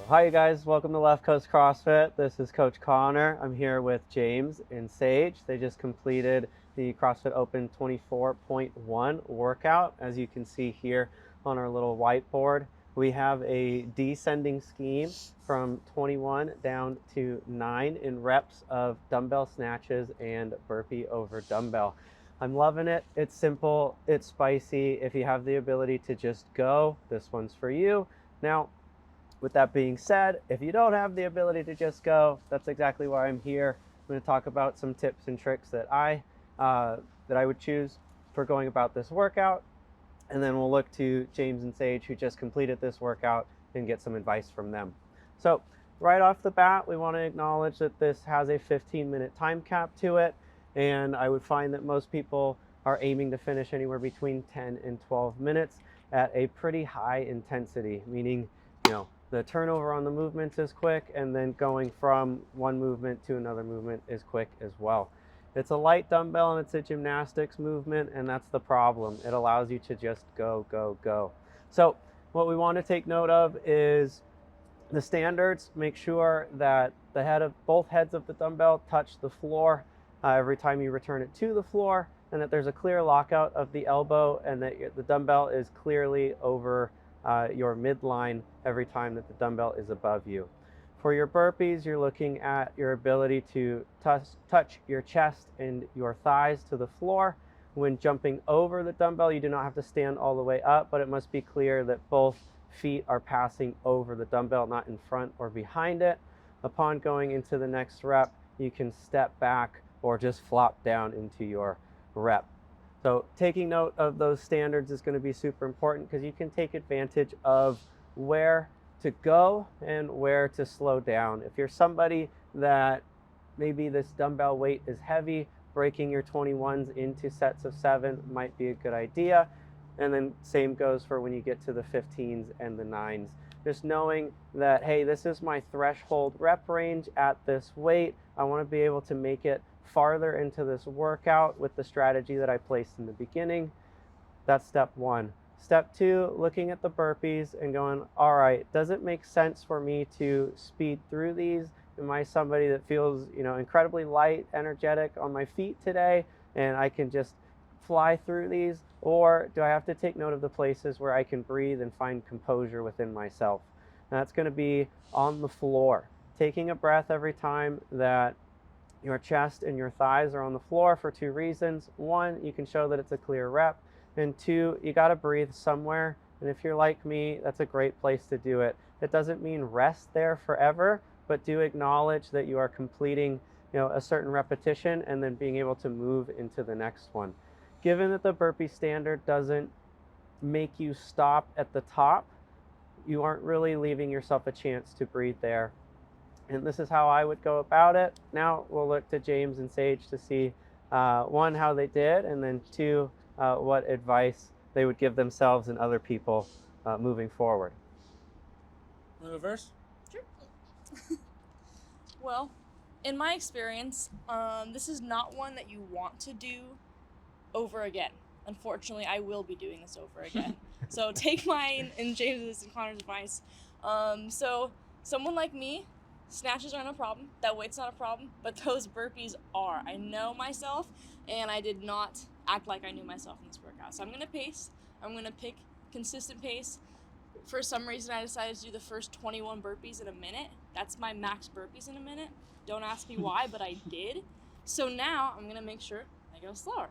Hi you guys, welcome to Left Coast CrossFit. This is Coach Connor. I'm here with James and Sage. They just completed the CrossFit Open 24.1 workout. As you can see here on our little whiteboard, we have a descending scheme from 21 down to 9 in reps of dumbbell snatches and burpee over dumbbell. I'm loving it. It's simple, it's spicy. If you have the ability to just go, this one's for you. Now, with that being said, if you don't have the ability to just go, that's exactly why I'm here. I'm going to talk about some tips and tricks that I would choose for going about this workout, and then we'll look to James and Sage, who just completed this workout, and get some advice from them. So right off the bat, we want to acknowledge that this has a 15-minute time cap to it, and I would find that most people are aiming to finish anywhere between 10 and 12 minutes at a pretty high intensity, meaning, the turnover on the movements is quick, and then going from one movement to another movement is quick as well. It's a light dumbbell and it's a gymnastics movement, and that's the problem. It allows you to just go, go, go. So what we want to take note of is the standards. Make sure that both heads of the dumbbell touch the floor every time you return it to the floor, and that there's a clear lockout of the elbow, and that the dumbbell is clearly over your midline every time that the dumbbell is above you. For your burpees, you're looking at your ability to touch your chest and your thighs to the floor. When jumping over the dumbbell, you do not have to stand all the way up, but it must be clear that both feet are passing over the dumbbell, not in front or behind it. Upon going into the next rep, you can step back or just flop down into your rep. So taking note of those standards is going to be super important, because you can take advantage of where to go and where to slow down. If you're somebody that maybe this dumbbell weight is heavy, breaking your 21s into sets of 7 might be a good idea. And then same goes for when you get to the 15s and the 9s. Just knowing that, hey, this is my threshold rep range at this weight. I want to be able to make it farther into this workout with the strategy that I placed in the beginning. That's step 1. Step 2, looking at the burpees and going, all right, does it make sense for me to speed through these? Am I somebody that feels, incredibly light, energetic on my feet today, and I can just fly through these? Or do I have to take note of the places where I can breathe and find composure within myself? And that's going to be on the floor, taking a breath every time that your chest and your thighs are on the floor, for 2 reasons. 1, you can show that it's a clear rep, and 2, you got to breathe somewhere. And if you're like me, that's a great place to do it. It doesn't mean rest there forever, but do acknowledge that you are completing, a certain repetition and then being able to move into the next one. Given that the burpee standard doesn't make you stop at the top, you aren't really leaving yourself a chance to breathe there. And this is how I would go about it. Now we'll look to James and Sage to see, 1, how they did, and then 2, what advice they would give themselves and other people moving forward. Want to go first? Sure. Well, in my experience, this is not one that you want to do over again. Unfortunately, I will be doing this over again. So take mine and James's and Connor's advice. So someone like me, snatches aren't a problem. That weight's not a problem, but those burpees are. I know myself, and I did not act like I knew myself in this workout. So I'm going to pace. I'm going to pick consistent pace. For some reason, I decided to do the first 21 burpees in a minute. That's my max burpees in a minute. Don't ask me why, but I did. So now I'm going to make sure I go slower.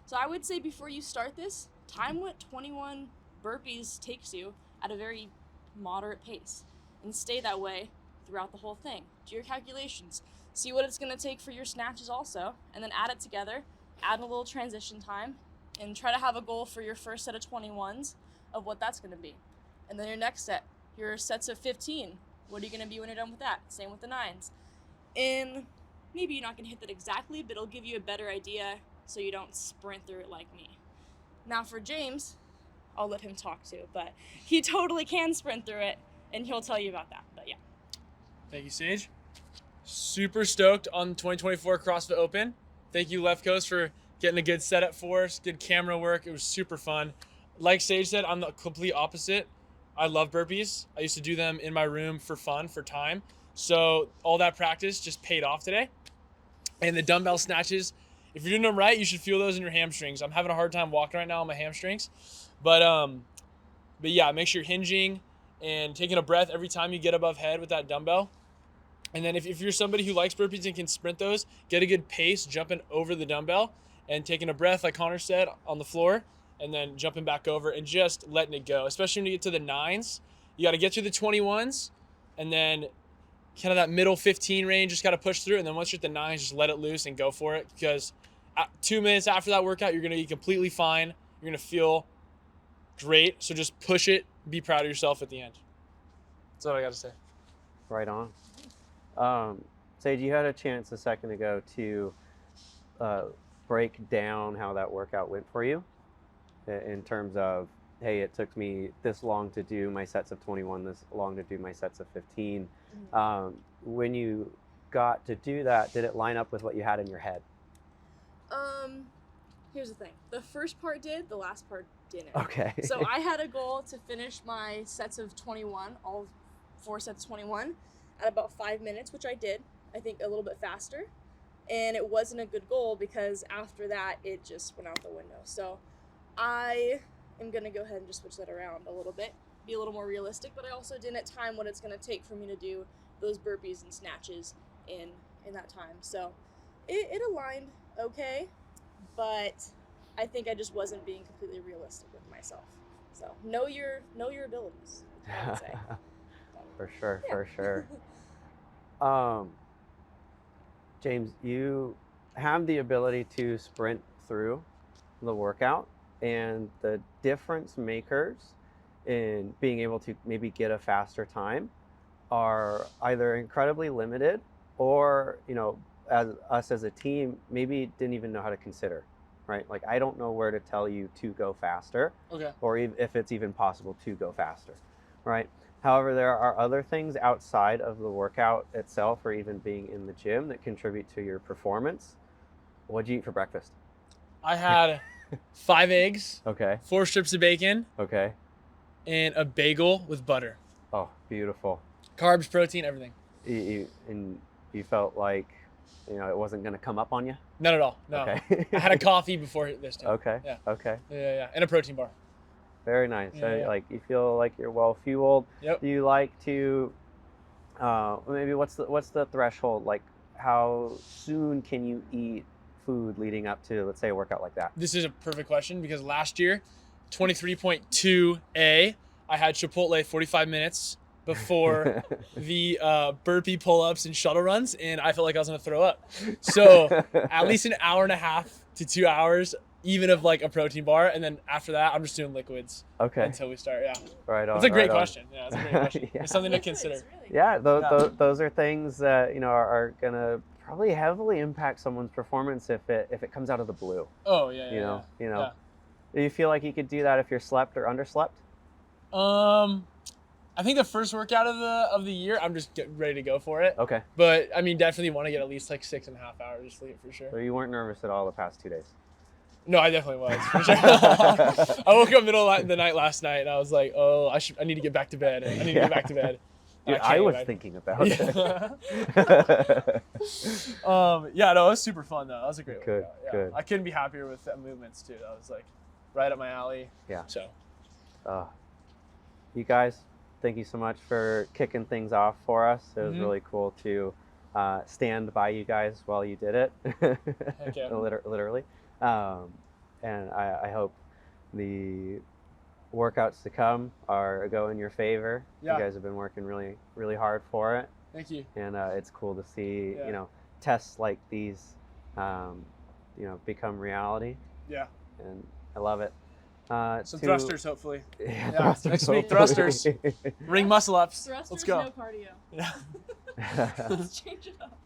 So I would say before you start this, time what 21 burpees takes you at a very moderate pace, and stay that way throughout the whole thing. Do your calculations. See what it's going to take for your snatches also, and then add it together. Add a little transition time, and try to have a goal for your first set of 21s of what that's going to be. And then your next set, your sets of 15. What are you going to be when you're done with that? Same with the 9s. And maybe you're not going to hit that exactly, but it'll give you a better idea so you don't sprint through it like me. Now for James, I'll let him talk too, but he totally can sprint through it, and he'll tell you about that. But yeah. Thank you, Sage. Super stoked on the 2024 CrossFit Open. Thank you, Left Coast, for getting a good setup for us, good camera work. It was super fun. Like Sage said, I'm the complete opposite. I love burpees. I used to do them in my room for fun, for time. So all that practice just paid off today. And the dumbbell snatches, if you're doing them right, you should feel those in your hamstrings. I'm having a hard time walking right now on my hamstrings. But yeah, make sure you're hinging and taking a breath every time you get above head with that dumbbell. And then if you're somebody who likes burpees and can sprint those, get a good pace jumping over the dumbbell and taking a breath, like Connor said, on the floor, and then jumping back over and just letting it go. Especially when you get to the 9s, you got to get through the 21s, and then kind of that middle 15 range, just got to push through. And then once you're at the 9s, just let it loose and go for it, because 2 minutes after that workout, you're going to be completely fine. You're going to feel great. So just push it. Be proud of yourself at the end. That's all I got to say. Right on. Sage, you had a chance a second ago to break down how that workout went for you in terms of, hey, it took me this long to do my sets of 21, this long to do my sets of 15. When you got to do that, did it line up with what you had in your head? Here's the thing. The first part did, the last part didn't. Okay. So I had a goal to finish my sets of 21, all 4 sets of 21, at about 5 minutes, which I did. I think a little bit faster. And it wasn't a good goal because after that, it just went out the window. So I am going to go ahead and just switch that around a little bit, be a little more realistic, but I also didn't time what it's going to take for me to do those burpees and snatches in that time. So it aligned okay, but I think I just wasn't being completely realistic with myself. So know your abilities, I would say. For sure, Yeah. for sure. James, you have the ability to sprint through the workout, and the difference makers in being able to maybe get a faster time are either incredibly limited or, as us as a team, maybe didn't even know how to consider, right? Like, I don't know where to tell you to go faster, Okay. or if it's even possible to go faster, right? However, there are other things outside of the workout itself or even being in the gym that contribute to your performance. What'd you eat for breakfast? I had 5 eggs, Okay. 4 strips of bacon, Okay. and a bagel with butter. Oh, beautiful. Carbs, protein, everything. And you felt like, it wasn't going to come up on you? Not at all. No. Okay. I had a coffee before this too. Okay. Yeah. Okay. Yeah. And a protein bar. Very nice. Yeah, So, yeah. like, you feel like you're well fueled. Yep. Do you like to, maybe what's the threshold? Like, how soon can you eat food leading up to, let's say, a workout like that? This is a perfect question because last year, 23.2A, I had Chipotle 45 minutes before the burpee pull-ups and shuttle runs, and I felt like I was going to throw up. So at least an hour and a half to 2 hours, even of like a protein bar, and then after that, I'm just doing liquids Okay. until we start. Yeah. Right on. That's a great right on. question. Yeah, that's a great question. Yeah. It's something to Liquids, consider. really. Yeah, Yeah. those are things that are gonna probably heavily impact someone's performance if it comes out of the blue. Oh yeah. You know. Do you feel like you could do that if you're slept or underslept? I think the first workout of the year, I'm just ready to go for it. Okay. But I mean, definitely want to get at least like 6.5 hours of sleep for sure. So you weren't nervous at all the past 2 days? No, I definitely was for sure. I woke up middle of the night last night and I was like, oh, I need to get back to bed. I need to get back to bed. Dude, I was thinking about it. Yeah, no, it was super fun though. That was a great Good, workout. Yeah. good. I couldn't be happier with the movements too. That was like right up my alley. Yeah. So You guys, thank you so much for kicking things off for us. It was Mhm. really cool to stand by you guys while you did it. Heck yeah. Literally. And I hope the workouts to come go in your favor. Yeah. You guys have been working really, really hard for it. Thank you. And it's cool to see, Yeah. tests like these, become reality. Yeah. And I love it. Some thrusters, hopefully. Yeah, Yeah, next week, hopefully. thrusters. Ring muscle ups. Thrusters, Let's go. no cardio. Yeah. Let's change it up.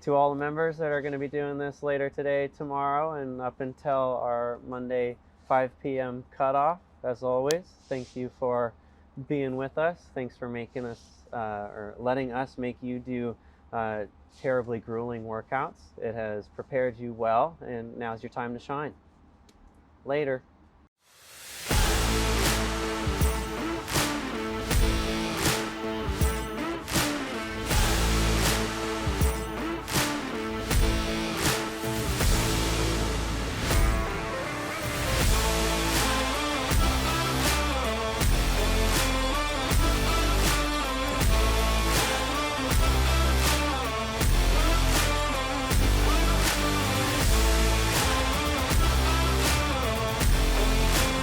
To all the members that are going to be doing this later today, tomorrow, and up until our Monday 5 p.m. cutoff, as always, thank you for being with us. Thanks for making us or letting us make you do terribly grueling workouts. It has prepared you well, and now's your time to shine. Later.